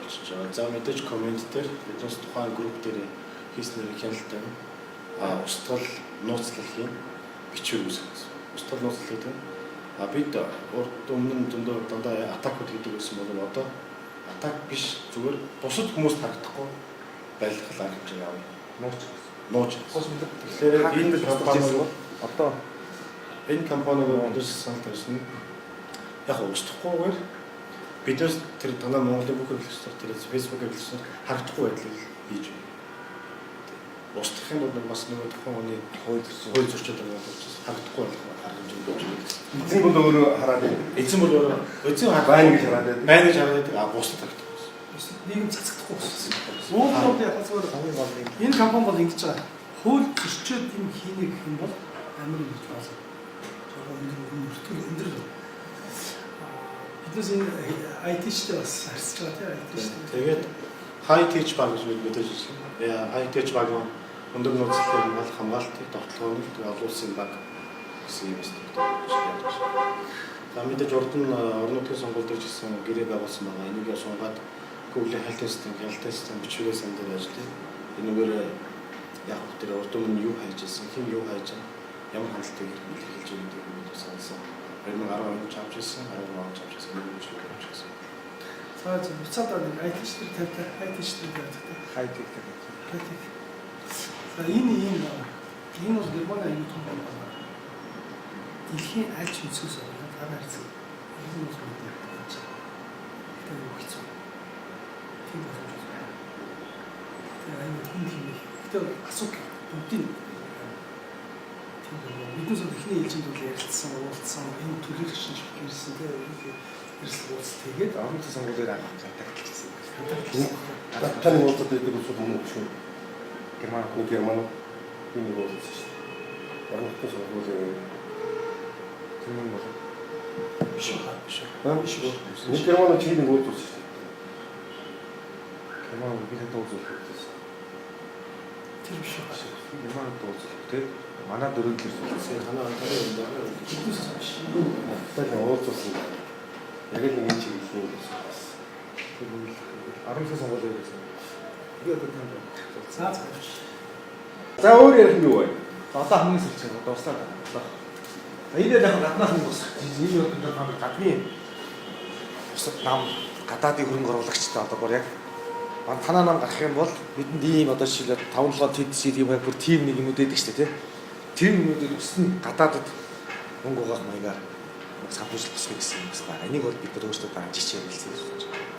болчихж байгаа. За мэдээж комент дээр биднээс тухайн групп дээр хийснээр хяналттай. Устгал нууцлалын бичвэр үүсгэж. Устгал нууцлал гэдэг. Бид урд өмнө зөндөө дандаа атакууд хийдэг гэсэн бол одоо атак биш зүгээр бусад хүмүүст харагдахгүй байлгах арга хэмжээ авна. Нууц. Тэгэхээр энэ компани одоо энэ компаниг өндөрс санал тавьсан. Яг устгахгүйгээр биднээс тэр дандаа Монголын бүх хэрэглэгчдээр тэр Facebook-ээр хэлсэн харагдахгүй байдлыг хийж байна. Устгах юм бол бас нөгөө тухайн хүний хууль зөрчил байгаа учраас харагдахгүй байх арга хэмжээ болж байна. Эзэн бол өөрөө хараад байна. Эзэн бол өөрөө эзэн байна гэж хараад байна. Байна гэж хараад байдаг. Бусад харагдахгүй. Нийгэм цацагдахгүй болсон. Уурлууд яг зүгээр хамгийн гол юм. Энэ компани бол ингэж байгаа. Хууль зөрчөөд юм хийнэ гэх юм бол амар юм болж байна. Жогоо өндөр. Биднээс энэ IT-чтэй бас харьцаж байгаа тийм. Тэгээд high tech баг гэж мэдээж байна. High tech баг нь өндөр нууцлалын хамгаалтыг тогтоохыг олон улсын баг гэсэн юм байна. За мэдээж урд нь орон нутгийн сонгуульд ирсэн гэрээ байгуулсан байгаа. Энийг сунгаад Google-ийн хайлт систем бичвэрээс энэ ажилладаг. Энэгээр яг тэр урд өмнө юу хайж ирсэн, хэн юу хайж ямар хандлагыг илэрхийлж байгаа гэдэг нь санасан. 2010 онд авч ирсэн, 12 онд авч ирсэн юм шиг болж байсан. За буцаад нэг IT-чтэй тавьдаг, IT-чтэй тавьдаг. Хайтек. За энэ бол Германы аюул том байна. Дэлхийн аль ч үнсээс ороод дараа ирсэн. Энэ бол мэдээ болж байгаа. Тэр юу хэцүү. Тийм болж байна. Тэр аюул хүн хэмээх. Тэр асуудал бүгдийн биднээс ихний ээлжинд бол ярилцсан, уулзсан, энэ төлөөлөгч шиг ирсэн тийм эрсэл уулз тэгээд орон нутгийн сонгуулиуд хатагдчихсан. Таны уулзаад байдаг усуд мөн шүү. Герман энэ уулзсан шүү. Орон нутгийн сонгуулийн тэр юм бол биш. Нэг Герман чиглэн уулзсан шүү. Герман бид хэд уулзсан. тэр биш байна. Герман уулзсан тийм. Манай дөрөв Сая ханаа антараа юм даа. Биднээс биш. Таны уулзсан. Яг л нэг чиглэлийн уулзсан. орон нутгийн сонгуулиуд гэсэн. Би одоо танд За өөр ярих юм юу вэ? Одоо хамгийн сүүлчээ дуслаад байна. Энэ яг гаднаас нь босох. Энэ одоо хамт гадны бусад нам гадаадын хөрөнгө оруулагчтай одоо бүр яг танаа нам гарах юм бол бидэнд ийм одоо жишээлбэл 5-7 TDC тийм яг бүр тим нэг юмуд байдаг шүү дээ тий. Тэр юмнуудыг өснө гадаадад мөнгө угаах маягаар санхүүжил босгох гэсэн юм байна. Энийг бол бид нар өөрсдөө дааж чичээ хэлсэн юм байна.